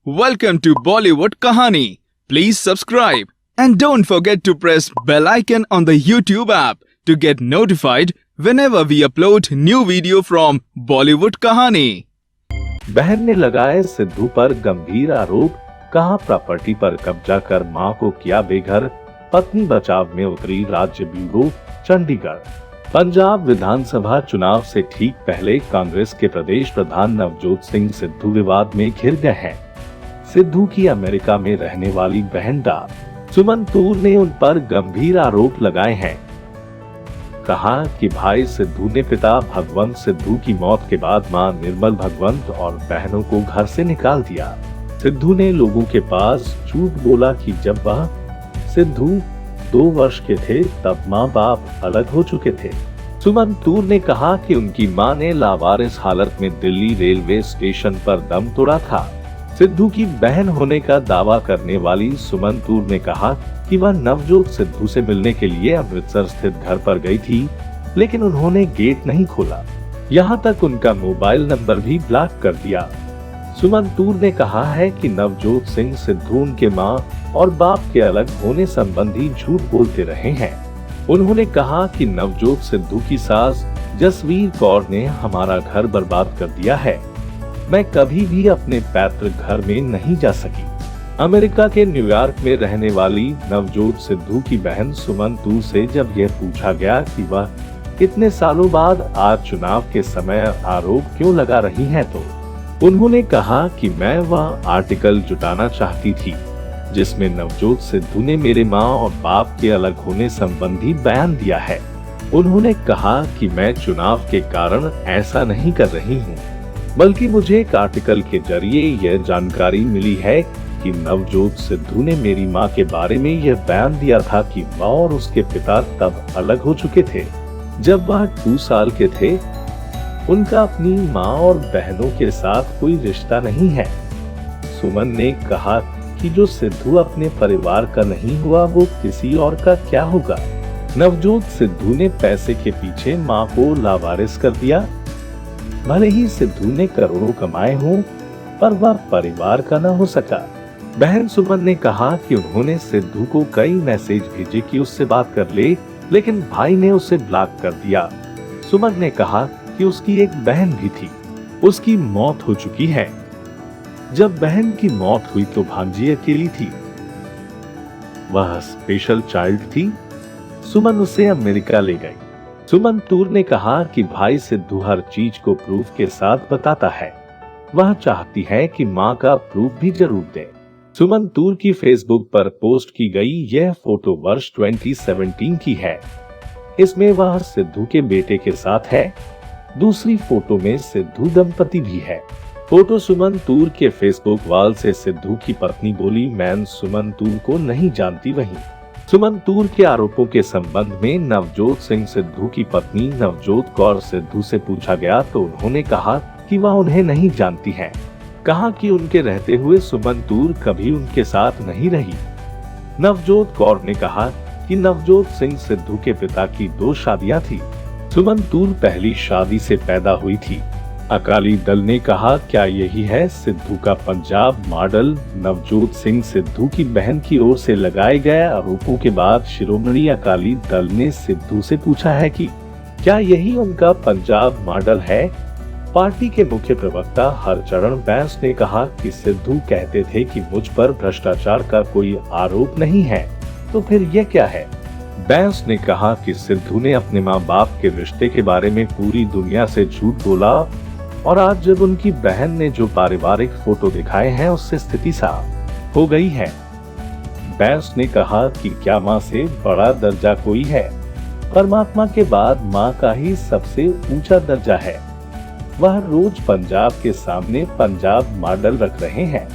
Welcome to Bollywood Kahani. Please subscribe and don't forget to press bell icon on the YouTube app to get notified whenever we upload new video from Bollywood Kahani. बहन ने लगाए सिद्धू पर गंभीर आरोप, कहा property पर कब्जा कर मां को किया बेघर, पत्नी बचाव में उतरी राज्य ब्यूरो चंडीगढ़। पंजाब विधानसभा चुनाव से ठीक पहले कांग्रेस के प्रदेश प्रधान नवजोत सिंह सिद्धू विवाद में घिर गए हैं। सिद्धू की अमेरिका में रहने वाली बहन डा सुमन तूर ने उन पर गंभीर आरोप लगाए हैं। कहा कि भाई सिद्धू ने पिता भगवंत सिद्धू की मौत के बाद मां निर्मल भगवंत और बहनों को घर से निकाल दिया। सिद्धू ने लोगों के पास झूठ बोला कि जब वह सिद्धू 2 वर्ष के थे तब मां बाप अलग हो चुके थे। सुमन तूर ने कहा कि उनकी मां ने लावारिस हालत में दिल्ली रेलवे स्टेशन पर दम तोड़ा था। सिद्धू की बहन होने का दावा करने वाली सुमन तूर ने कहा कि वह नवजोत सिद्धू से मिलने के लिए अमृतसर स्थित घर पर गई थी, लेकिन उन्होंने गेट नहीं खोला। यहाँ तक उनका मोबाइल नंबर भी ब्लॉक कर दिया। सुमन तूर ने कहा है कि नवजोत सिंह सिद्धू उनके मां और बाप के अलग होने संबंधी झूठ बोलते रहे हैं। उन्होंने कहा कि नवजोत सिद्धू की सास जसवीर कौर ने हमारा घर बर्बाद कर दिया है। मैं कभी भी अपने पैतृक घर में नहीं जा सकी। अमेरिका के न्यूयॉर्क में रहने वाली नवजोत सिद्धू की बहन सुमन तूर से जब यह पूछा गया कि वह इतने सालों बाद आज चुनाव के समय आरोप क्यों लगा रही हैं, तो उन्होंने कहा कि मैं वह आर्टिकल जुटाना चाहती थी जिसमें नवजोत सिद्धू ने मेरे मां और बाप के अलग होने संबंधी बयान दिया है। उन्होंने कहा कि मैं चुनाव के कारण ऐसा नहीं कर रही हूं, बल्कि मुझे एक आर्टिकल के जरिए यह जानकारी मिली है कि नवजोत सिद्धू ने मेरी मां के बारे में यह बयान दिया था कि वह और उसके पिता तब अलग हो चुके थे जब वह 2 साल के थे। उनका अपनी मां और बहनों के साथ कोई रिश्ता नहीं है। सुमन ने कहा कि जो सिद्धू अपने परिवार का नहीं हुआ वो किसी और का क्या होगा। नवजोत सिद्धू ने पैसे के पीछे मां को लावारिस कर दिया। भले ही सिद्धू ने करोड़ों कमाए हों, पर वह परिवार का न हो सका। बहन सुमन ने कहा कि उन्होंने सिद्धू को कई मैसेज भेजे कि उससे बात कर ले, लेकिन भाई ने उसे ब्लॉक कर दिया। सुमन ने कहा कि उसकी एक बहन भी थी, उसकी मौत हो चुकी है। जब बहन की मौत हुई तो भांजी अकेली थी, वह स्पेशल चाइल्ड थी। सुमन उसे अमेरिका ले गई। सुमन तूर ने कहा कि भाई सिद्धू हर चीज को प्रूफ के साथ बताता है। वह चाहती है कि मां का प्रूफ भी जरूर दे। सुमन तूर की फेसबुक पर पोस्ट की गई यह फोटो वर्ष 2017 की है। इसमें वह सिद्धू के बेटे के साथ है। दूसरी फोटो में सिद्धू दंपति भी है। फोटो सुमन तूर के फेसबुक वॉल से सिद्धू की पत्नी बोली, मैं सुमन तूर को नहीं जानती। वहीं सुमन तूर के आरोपों के संबंध में नवजोत सिंह सिद्धू की पत्नी नवजोत कौर सिद्धू से पूछा गया तो उन्होंने कहा कि वह उन्हें नहीं जानती हैं। कहा कि उनके रहते हुए सुमन तूर कभी उनके साथ नहीं रही। नवजोत कौर ने कहा कि नवजोत सिंह सिद्धू के पिता की 2 शादियां थी। सुमन तूर पहली शादी से पैदा हुई थी। अकाली दल ने कहा, क्या यही है सिद्धू का पंजाब मॉडल। नवजोत सिंह सिद्धू की बहन की ओर से लगाए गए आरोपों के बाद शिरोमणि अकाली दल ने सिद्धू से पूछा है कि क्या यही उनका पंजाब मॉडल है। पार्टी के मुख्य प्रवक्ता हरचरण बैंस ने कहा कि सिद्धू कहते थे कि मुझ पर भ्रष्टाचार का कोई आरोप नहीं है, तो फिर यह क्या है। बैंस ने कहा कि सिद्धू ने अपने माँ बाप के रिश्ते के बारे में पूरी दुनिया से झूठ बोला और आज जब उनकी बहन ने जो पारिवारिक फोटो दिखाए हैं उससे स्थिति साफ हो गई है। बैंस ने कहा कि क्या माँ से बड़ा दर्जा कोई है। परमात्मा के बाद माँ का ही सबसे ऊंचा दर्जा है। वह रोज पंजाब के सामने पंजाब मॉडल रख रहे हैं।